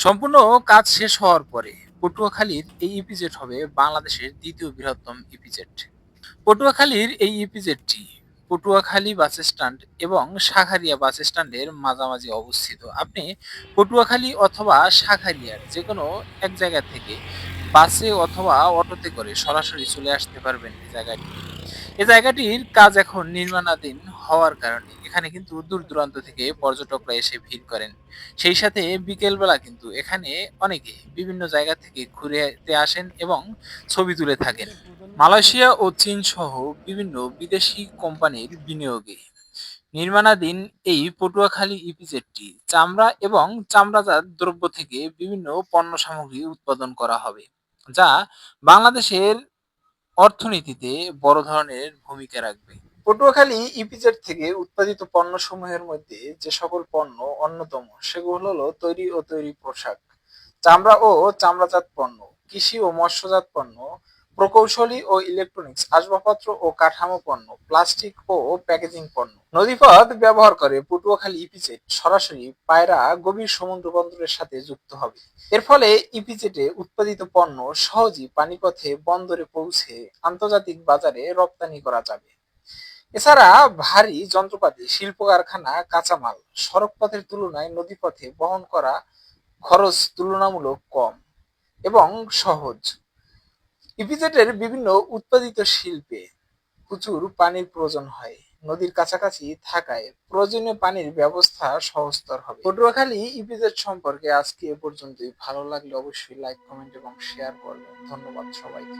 সম্পূর্ণ কাজ শেষ হওয়ার পরে পটুয়াখালীর এই ইপিজেড হবে বাংলাদেশের দ্বিতীয় বৃহত্তম ইপিজেড। পটুয়াখালীর এই ইপিজেডটি পটুয়াখালী বাস স্ট্যান্ড এবং শাখারিয়া বাস স্ট্যান্ডের মাঝামাঝি অবস্থিত। আপনি পটুয়াখালী অথবা শাখারিয়ার যে কোনো এক জায়গা থেকে বাসে অথবা অটোতে করে সরাসরি চলে আসতে পারবেন এই জায়গাটি। এই জায়গাটির কাজ এখন নির্মাণাধীন হওয়ার কারণে এখানে কিন্তু দূর দূরান্ত থেকে পর্যটকরা এসে ভিড় করেন। সেই সাথে বিকেলবেলা কিন্তু এখানে অনেকে বিভিন্ন জায়গা থেকে ঘুরতে আসেন এবং ছবি তুলে থাকেন। মালয়েশিয়া ও চীন সহ বিভিন্ন বিদেশি কোম্পানির বিনিয়োগে নির্মাণাধীন এই পটুয়াখালী ইপিজেডটি চামড়া এবং চামড়াজাত দ্রব্য থেকে বিভিন্ন পণ্য সামগ্রী উৎপাদন করা হবে, যা বাংলাদেশের অর্থনীতিতে বড় ধরনের ভূমিকা রাখবে। পটুয়াখালী ইপিজেড থেকে উৎপাদিত পণ্যসমূহের মধ্যে যে সকল পণ্য অন্যতম সেগুলো হলো তৈরি ও তৈরি পোশাক, চামড়া ও চামড়াজাত পণ্য, কৃষি ও মৎস্যজাত পণ্য, প্রকৌশলী ও ইলেকট্রনিক্স আসবাবপত্র ও কাঠামো পণ্য, প্লাস্টিক ও প্যাকেজিং পণ্য। নদীপথ ব্যবহার করে পটুয়াখালী ইপিজেড সরাসরি পায়রা গভীর সমুদ্র বন্দরের সাথে যুক্ত হবে। এর ফলে ইপিজেডে উৎপাদিত পণ্য সহজেই পানিপথে বন্দরে পৌঁছে আন্তর্জাতিক বাজারে রপ্তানি করা যাবে। এছাড়া ভারী যন্ত্রপাতি, শিল্প কারখানা, কাঁচামাল সড়কপথের তুলনায় নদীপথে বহন করা খরচ তুলনামূলক কম এবং সহজ। ইপিজেডের বিভিন্ন উৎপাদিত শিল্পে প্রচুর পানির প্রয়োজন হয়। নদীর কাছাকাছি থাকায় প্রয়োজনীয় পানির ব্যবস্থা সহজতর হবে। পটুয়াখালী ইপিজেড সম্পর্কে আজকে এ পর্যন্তই। ভালো লাগলে অবশ্যই লাইক, কমেন্ট এবং শেয়ার করবেন। ধন্যবাদ সবাইকে।